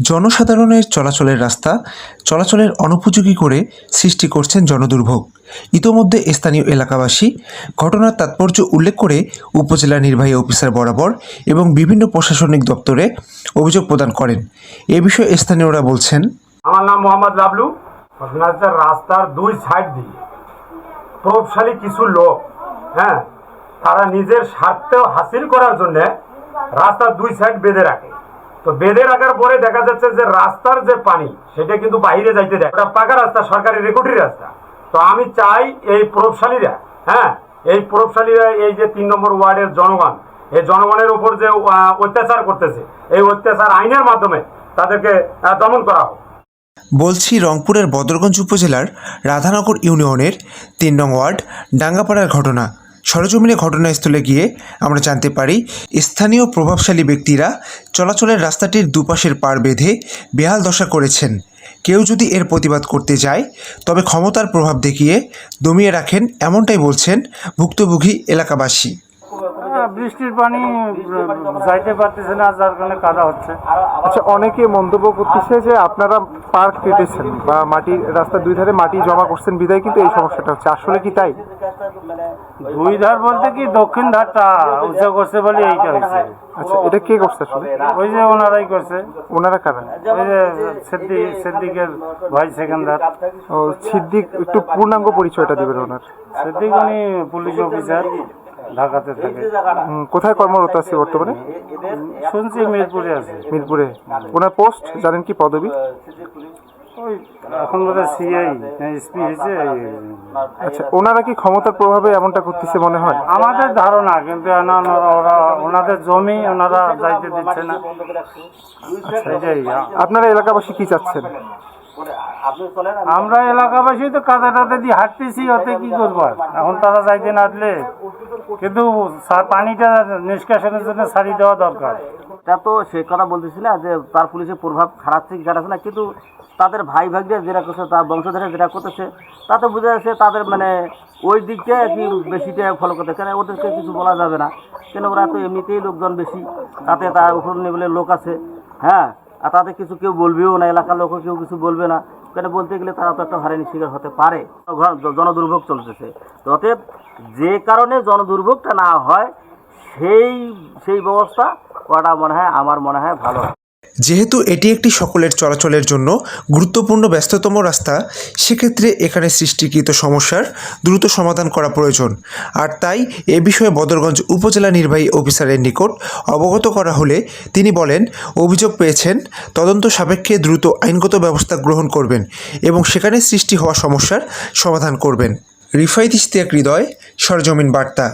জনসাধারণের চলাচলের রাস্তা চলাচলের অনুপযোগী করে সৃষ্টি করছেন জনদুর্ভোগ। ইতোমধ্যে স্থানীয় এলাকাবাসী ঘটনার তাৎপর্য উল্লেখ করে উপজেলা নির্বাহী অফিসার বরাবর এবং বিভিন্ন প্রশাসনিক দপ্তরে অভিযোগ প্রদান করেন। এ বিষয়ে স্থানীয়রা বলছেন, আমার নাম মোহাম্মদ বাবলু। রাস্তার দুই সাইড দিয়ে প্রভাবশালী কিছু লোক তারা নিজের স্বার্থ হাসিল করার জন্য রাস্তার দুই সাইড বেঁধে রাখে। তো বেঁধে রাখার পরে দেখা যাচ্ছে যে রাস্তার যে পানি সেটা কিন্তু বাইরে যাইতে দেয়। ওটা পাকা রাস্তা, সরকারি রেকর্ডের রাস্তা। তো আমি চাই এই প্রভাবশালীরা এই যে 3 নম্বর ওয়ার্ডের জনগণ, এই জনগণের উপর যে অত্যাচার করতেছে, এই অত্যাচার আইনের মাধ্যমে তাদেরকে দমন করা হোক। বলছি রংপুরের বদরগঞ্জ উপজেলার রাধানগর ইউনিয়নের 3 নং ওয়ার্ড ডাঙ্গাপাড়ার ঘটনা। সরেজমিনে ঘটনাস্থলে গিয়ে আমরা জানতে পারি, স্থানীয় প্রভাবশালী ব্যক্তিরা চলাচলের রাস্তাটির দুপাশের পাড় বেঁধে বেহাল দশা করেছেন। কেউ যদি এর প্রতিবাদ করতে যায় তবে ক্ষমতার প্রভাব দেখিয়ে দমিয়ে রাখেন, এমনটাই বলছেন ভুক্তভোগী এলাকাবাসী। বৃষ্টির পানি যাইতে পারতেছে না, যার কারণে কাদা হচ্ছে। আচ্ছা, অনেকে মন্তব্য করতেছে যে আপনারা পার্ক কেটেছেন বা মাটির রাস্তার দুই ধারে মাটি জমা করছেন বিধায় কিন্তু এই সমস্যাটা হচ্ছে, আসলে কি তাই? দুই ধার বলতে কি দক্ষিণ ধারটা উঁচু করছে বলে এইটা হয়েছে। আচ্ছা, এটা কে করছে আসলে? ওই যে ওনারাই করছে। ওনারা কারা? ওই যে সিদ্দিকের ভাই সেকেন্দার। ও, সিদ্দিক, একটু পূর্ণাঙ্গ পরিচয়টা দিবেন ওনার? সিদ্দিক উনি পুলিশ অফিসার, ঢাকাতে থাকে। কোথায় কর্মরত আছে বর্তমানে? শুনছি মিরপুরে আছে। মিরপুরে। ওনার পোস্ট জানেন কি, পদবি? ওই এখন বোধহয় সিআই এসপি হয়েছে। আচ্ছা, ওনারা কি ক্ষমতার প্রভাবে এমনটা করতেছে মনে হয়? আমাদের ধারণা, কিন্তু ওরা ওনাদের জমি ওনারা যাইতে দিচ্ছে না। সেটাই। আপনারা এলাকাবাসী কি চাচ্ছেন? আমরা এলাকাবাসী তো কাদা টাদা দিয়ে হাঁটতেছি, ওতে কি করবো এখন তারা যাইতে না দিলে। কিন্তু পানিটা নিষ্কাশনের জন্য ছাড়ি দেওয়া দরকার। তা তো সে কথা বলতেছি না যে তার পুলিশের প্রভাব খারাপ থেকে খারাপ না, কিন্তু তাদের ভাই ভাইদের যেটা করছে, তার বংশধরে যেটা করতেছে, তাতে বোঝা যাচ্ছে তাদের মানে ওই দিকটা কি বেশিটা ফলো করতে, কেন ওদেরকে কিছু বলা যাবে না, কেন ওরা তো এমনিতেই লোকজন বেশি, তাতে তার উপর লেভেলের লোক আছে। আর তাদের কিছু কেউ বলবেও না, এলাকার লোকও কেউ কিছু বলবে না, কেন বলতে গেলে তারা তো একটা হারানির শিকার হতে পারে। জনদুর্ভোগ চলতেছে, অতএব যে কারণে জনদুর্ভোগটা না হয় সেই ব্যবস্থা করাটা আমার মনে হয় ভালো। যেহেতু এটি একটি সকলের চলাচলের জন্য গুরুত্বপূর্ণ ব্যস্ততম রাস্তা, সেক্ষেত্রে এখানে সৃষ্টিকৃত সমস্যার দ্রুত সমাধান করা প্রয়োজন। আর তাই এ বিষয়ে বদরগঞ্জ উপজেলা নির্বাহী অফিসারের নিকট অবগত করা হলে তিনি বলেন, অভিযোগ পেয়েছেন, তদন্ত সাপেক্ষে দ্রুত আইনগত ব্যবস্থা গ্রহণ করবেন এবং সেখানে সৃষ্টি হওয়া সমস্যার সমাধান করবেন। রিফাইত ইশতিয়াক হৃদয়, সরজমিন বার্তা।